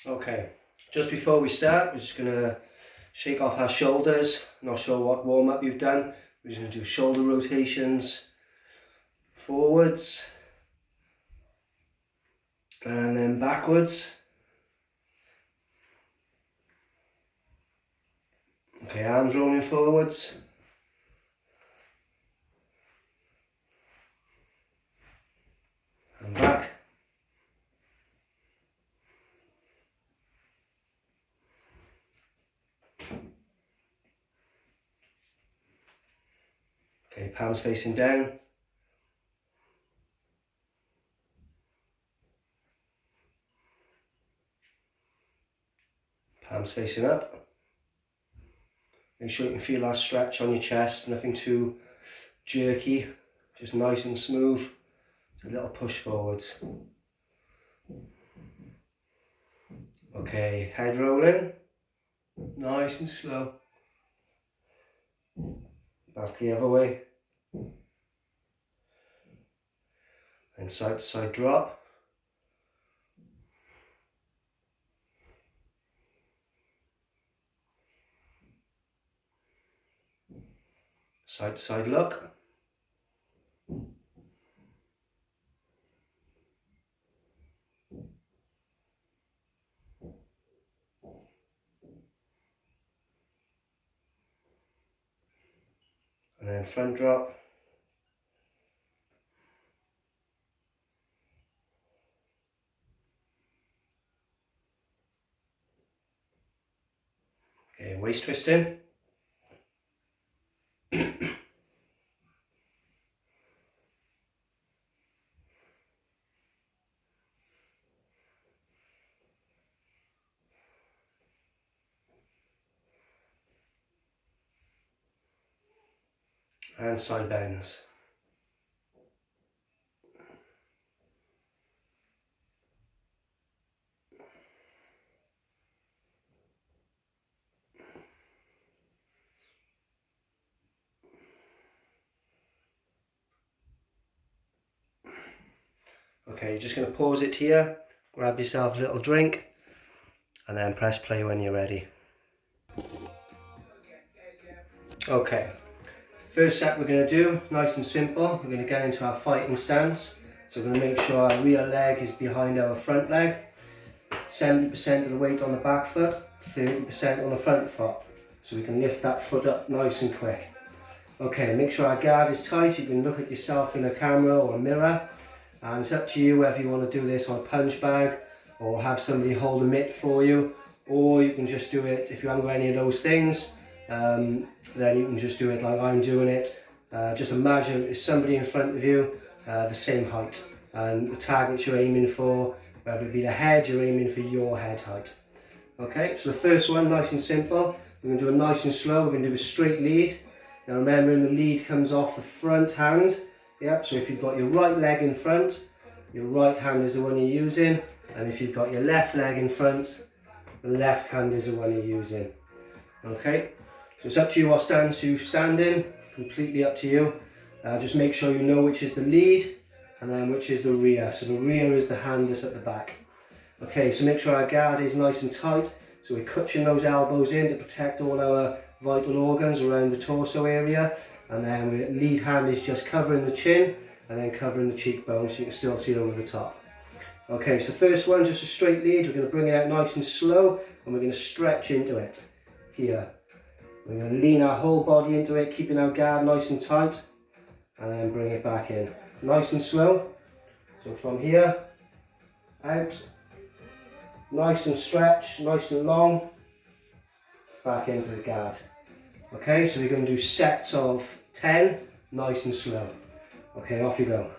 Okay, just before we start, we're just going to shake off our shoulders. Not sure what warm-up you've done. We're just going to do shoulder rotations forwards and then backwards. Okay, arms rolling forwards. And back. Okay, palms facing down. Palms facing up. Make sure you can feel that stretch on your chest, nothing too jerky, just nice and smooth. It's a little push forwards. Okay, head rolling, nice and slow. Back the other way. And side to side drop. Side to side look. And then front drop. Okay, waist twisting. And side bends. Okay, you're just going to pause it here, grab yourself a little drink, and then press play when you're ready. Okay, first set we're going to do, nice and simple, we're going to get into our fighting stance. So we're going to make sure our rear leg is behind our front leg, 70% of the weight on the back foot, 30% on the front foot. So we can lift that foot up nice and quick. Okay, make sure our guard is tight. You can look at yourself in a camera or a mirror, and it's up to you whether you want to do this on a punch bag or have somebody hold a mitt for you, or you can just do it, if you haven't got any of those things, then you can just do it like I'm doing it. Just imagine there's somebody in front of you the same height, and the target you're aiming for, whether it be the head, you're aiming for your head height. Okay, so the first one, nice and simple. We're going to do it nice and slow. We're going to do a straight lead. Now remembering the lead comes off the front hand. Yeah, so if you've got your right leg in front, your right hand is the one you're using. And if you've got your left leg in front, the left hand is the one you're using. Okay, so it's up to you what stance you stand in. Completely up to you. Just make sure you know which is the lead and then which is the rear. So the rear is the hand that's at the back. Okay, so make sure our guard is nice and tight. So we're cutting those elbows in to protect all our vital organs around the torso area. And then the lead hand is just covering the chin and then covering the cheekbone so you can still see over the top. Okay, so first one, just a straight lead. We're going to bring it out nice and slow and we're going to stretch into it. Here. We're going to lean our whole body into it, keeping our guard nice and tight. And then bring it back in. Nice and slow. So from here, out. Nice and stretch, nice and long, back into the guard. Okay, so we're going to do sets of 10, nice and slow. Okay, off you go.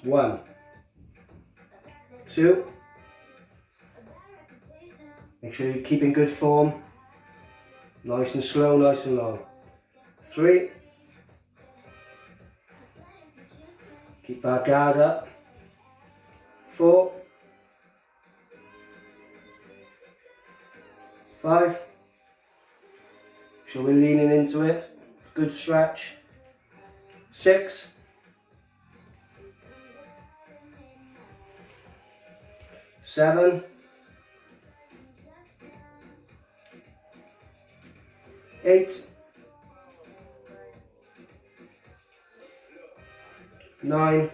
1, 2, make sure you keep in good form, nice and slow, nice and long. 3, keep our guard up. 4, 5, so we're leaning into it, good stretch. 6, 7, 8, 9,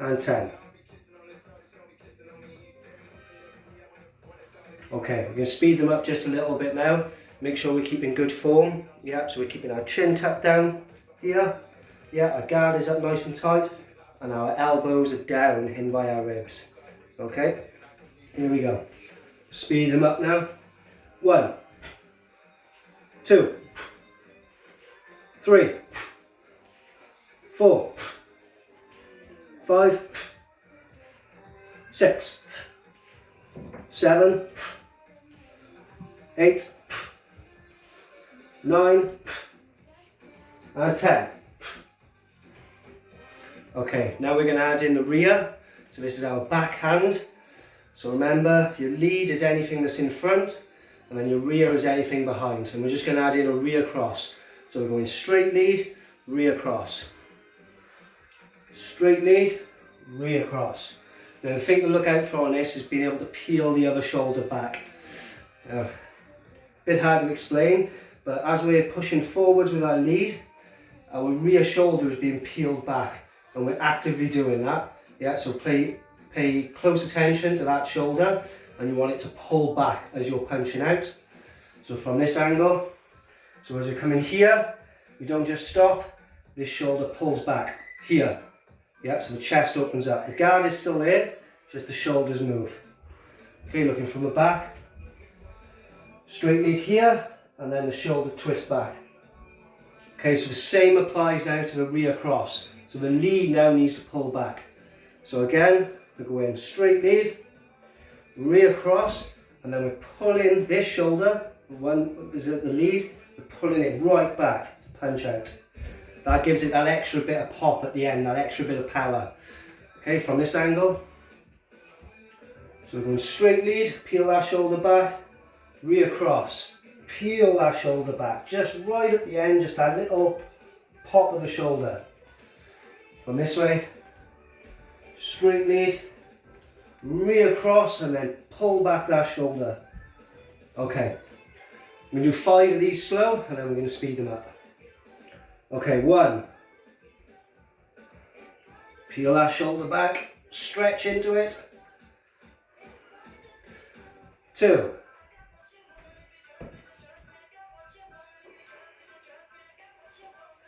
and 10. Okay, we're going to speed them up just a little bit now. Make sure we're keeping good form. Yeah, so we're keeping our chin tucked down here. Yeah, our guard is up nice and tight, and our elbows are down in by our ribs. Okay, here we go. Speed them up now. 1, 2, 3, 4, 5, 6, 7, 8, 9, and 10. Okay, now we're going to add in the rear. So this is our back hand. So remember, your lead is anything that's in front, and then your rear is anything behind. And we're just going to add in a rear cross. So we're going straight lead, rear cross. Straight lead, rear cross. Now the thing to look out for on this is being able to peel the other shoulder back. Bit hard to explain, but as we're pushing forwards with our lead, our rear shoulder is being peeled back, and we're actively doing that. Yeah, so pay close attention to that shoulder, and you want it to pull back as you're punching out. So from this angle, so as you're coming here, you don't just stop, this shoulder pulls back here. Yeah, so the chest opens up. The guard is still there, just the shoulders move. Okay, looking from the back. Straight lead here, and then the shoulder twist back. Okay, so the same applies now to the rear cross. So the lead now needs to pull back. So again, we go in straight lead, rear cross, and then we're pulling this shoulder, one is at the lead, we're pulling it right back to punch out. That gives it that extra bit of pop at the end, that extra bit of power. Okay, from this angle. So we're going straight lead, peel that shoulder back, rear cross, peel that shoulder back, just right at the end, just that little pop of the shoulder. From this way, straight lead, rear cross, and then pull back that shoulder. Okay, we're going to do 5 of these slow, and then we're going to speed them up. Okay, 1. Peel that shoulder back, stretch into it. 2.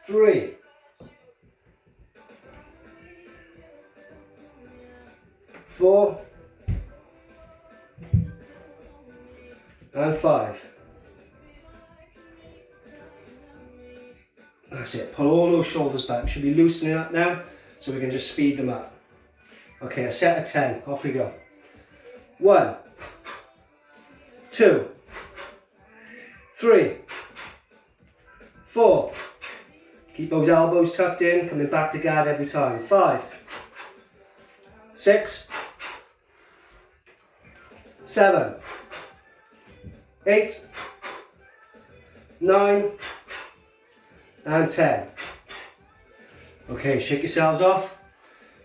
3. 4. And 5. That's it, pull all those shoulders back. Should be loosening up now, so we can just speed them up. Okay, a set of 10, off we go. 1, 2, 3, 4. Keep those elbows tucked in, coming back to guard every time. 5, 6, 7, 8, 9, and 10. Okay, shake yourselves off.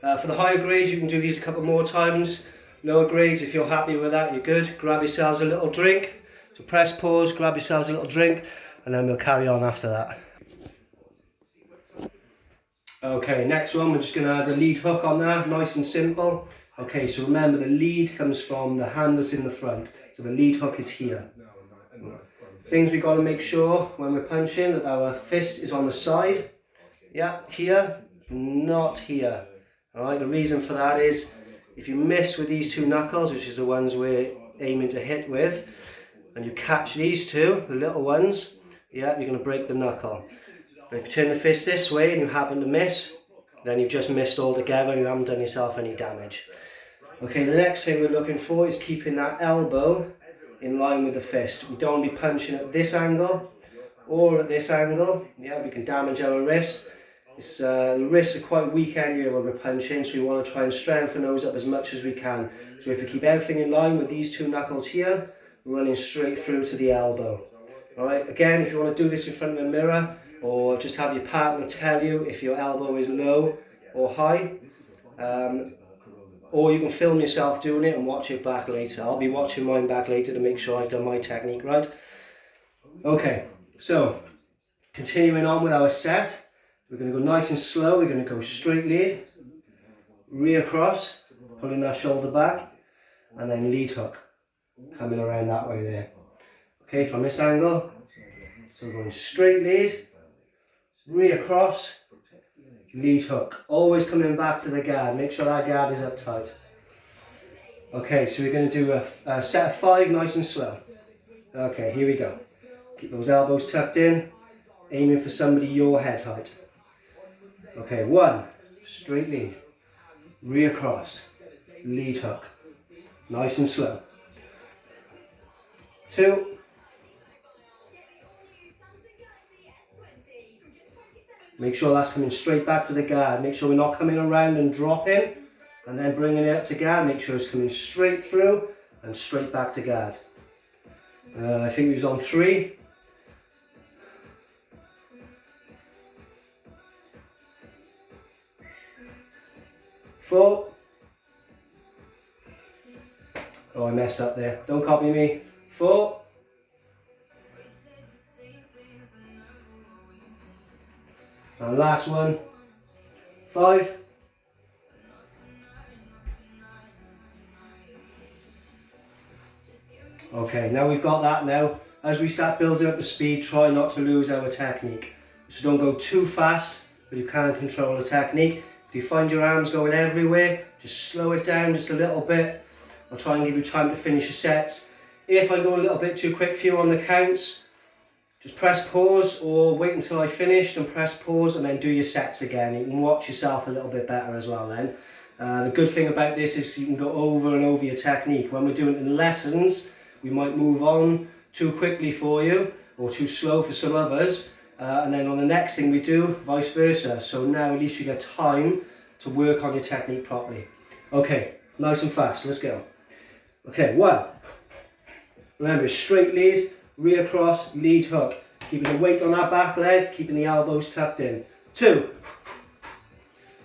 For the higher grades, you can do these a couple more times. Lower grades, if you're happy with that, you're good. Grab yourselves a little drink. So press pause, grab yourselves a little drink, and then we'll carry on after that. Okay, next one, we're just going to add a lead hook on there, nice and simple. Okay, so remember the lead comes from the hand that's in the front. So the lead hook is here. Things we got to make sure when we're punching that our fist is on the side. Yeah, here, not here. Alright, the reason for that is if you miss with these 2 knuckles, which is the ones we're aiming to hit with, and you catch these 2, the little ones, yeah, you're going to break the knuckle. But if you turn the fist this way and you happen to miss, then you've just missed altogether and you haven't done yourself any damage. Okay, the next thing we're looking for is keeping that elbow in line with the fist. We don't want to be punching at this angle or at this angle. Yeah, we can damage our wrist. The wrists are quite weak anyway when we're punching, so we want to try and strengthen those up as much as we can. So if we keep everything in line with these 2 knuckles here, we're running straight through to the elbow. Alright, again, if you want to do this in front of a mirror, or just have your partner tell you if your elbow is low or high, Or you can film yourself doing it and watch it back later. I'll be watching mine back later to make sure I've done my technique right. Okay, so continuing on with our set, we're going to go nice and slow. We're going to go straight lead, rear-cross, pulling that shoulder back, and then lead hook, coming around that way there. Okay, from this angle, so we're going straight lead, rear-cross, lead hook. Always coming back to the guard. Make sure that guard is up tight. Okay, so we're going to do a set of 5 nice and slow. Okay, here we go. Keep those elbows tucked in, aiming for somebody your head height. Okay, 1, straight lead, rear cross, lead hook, nice and slow. 2, make sure that's coming straight back to the guard. Make sure we're not coming around and dropping and then bringing it up to guard. Make sure it's coming straight through and straight back to guard. I think we was on 3. 4. Oh, I messed up there. Don't copy me. 4. And last one. 5. Okay, now we've got that now. As we start building up the speed, try not to lose our technique. So don't go too fast, but you can control the technique. If you find your arms going everywhere, just slow it down just a little bit. I'll try and give you time to finish your sets. If I go a little bit too quick for you on the counts, just press pause or wait until I finished and press pause and then do your sets again. You can watch yourself a little bit better as well then. The good thing about this is you can go over and over your technique. When we're doing it in lessons, we might move on too quickly for you or too slow for some others. And then on the next thing we do, vice versa. So now at least you get time to work on your technique properly. Okay, nice and fast, let's go. Okay, 1. Remember, straight lead, rear cross, lead hook. Keeping the weight on that back leg, keeping the elbows tucked in. 2,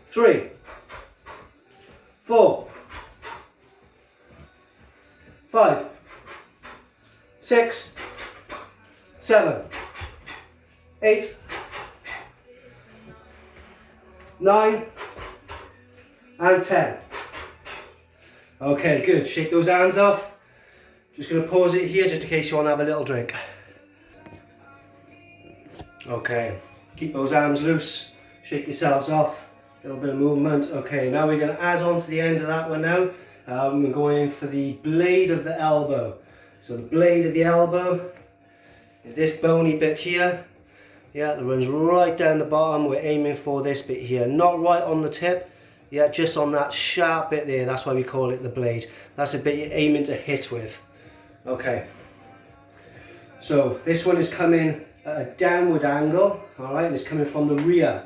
3, 4, 5, 6, 7, 8, 9, and 10. Okay, good. Shake those hands off. Just going to pause it here just in case you want to have a little drink. Okay, keep those arms loose. Shake yourselves off. A little bit of movement. Okay, now we're going to add on to the end of that one now. We're going in for the blade of the elbow. So the blade of the elbow is this bony bit here. Yeah, that runs right down the bottom. We're aiming for this bit here, not right on the tip. Yeah, just on that sharp bit there. That's why we call it the blade. That's the bit you're aiming to hit with. Okay. So this one is coming at a downward angle. All right, and it's coming from the rear.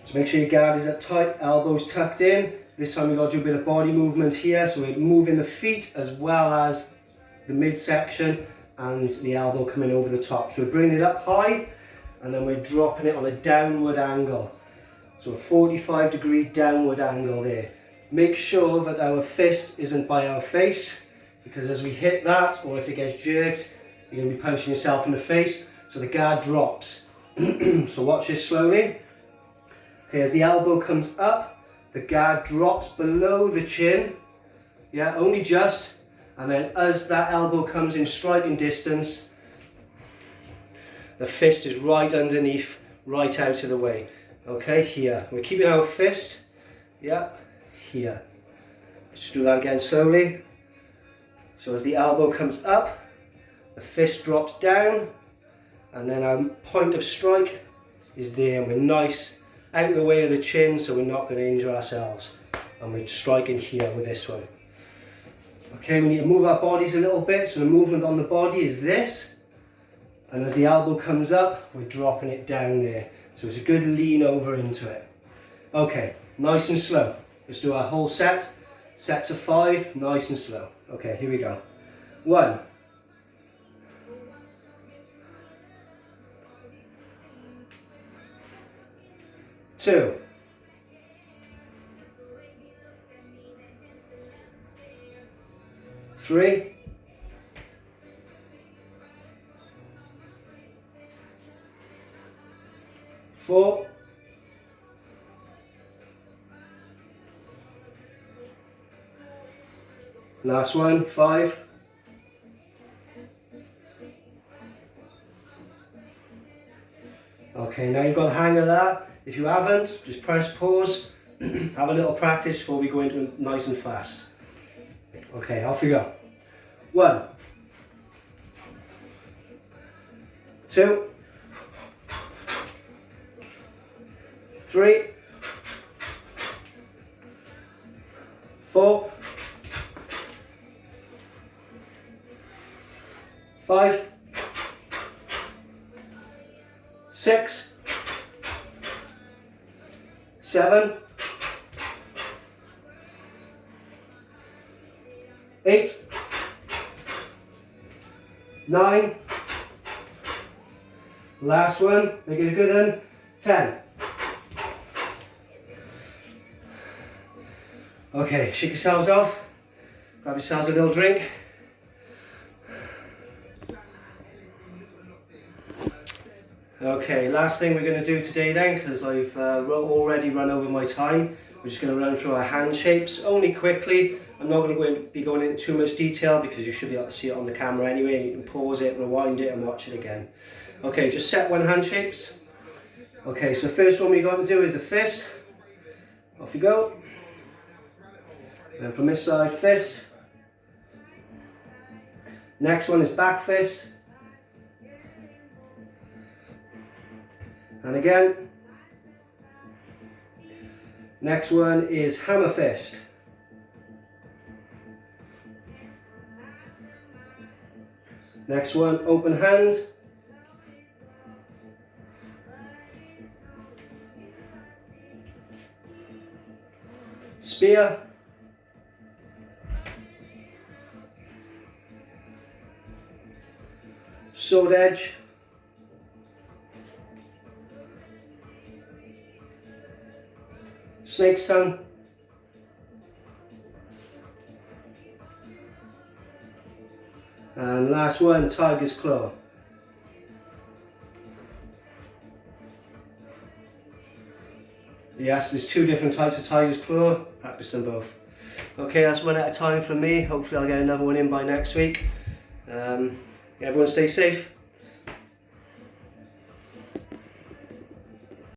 So make sure your guard is up tight, elbows tucked in. This time we've got to do a bit of body movement here. So we're moving the feet as well as the midsection and the elbow coming over the top. So we're bringing it up high and then we're dropping it on a downward angle. So a 45-degree downward angle there. Make sure that our fist isn't by our face, because as we hit that, or if it gets jerked, you're going to be punching yourself in the face, so the guard drops. So watch this slowly. Okay, as the elbow comes up, the guard drops below the chin. Yeah, only just. And then as that elbow comes in striking distance, the fist is right underneath, right out of the way. Okay, here. We're keeping our fist, yeah, here. Let's do that again slowly. So as the elbow comes up, the fist drops down, and then our point of strike is there, and we're nice out of the way of the chin, so we're not going to injure ourselves. And we're striking here with this one. Okay, we need to move our bodies a little bit, so the movement on the body is this, and as the elbow comes up, we're dropping it down there. So it's a good lean over into it. Okay, nice and slow. Let's do our whole set. Sets of 5, nice and slow. Okay, here we go. 1. 2. 3, 4, 5. Okay, now you've got the hang of that. If you haven't, just press pause, have a little practice before we go into it nice and fast. Okay, off we go. 1, 2, 3, 4, 5, 6, 7, 8, 9, last one, make it a good one, 10. Okay, shake yourselves off, grab yourselves a little drink. Okay, last thing we're going to do today then, because I've already run over my time, we're just going to run through our hand shapes, only quickly. I'm not going to be going into too much detail because you should be able to see it on the camera anyway, and you can pause it, rewind it and watch it again. Okay, just set one hand shapes. Okay, so the first one we're going to do is the fist. Off you go. And from this side, fist. Next one is back fist. And again. Next one is hammer fist. Next one, open hand. Spear. Sword edge. Snake's tongue. And last one, tiger's claw. Yes, there's two different types of tiger's claw. Practice them both. Okay, that's one at a time from me. Hopefully I'll get another one in by next week. Everyone stay safe.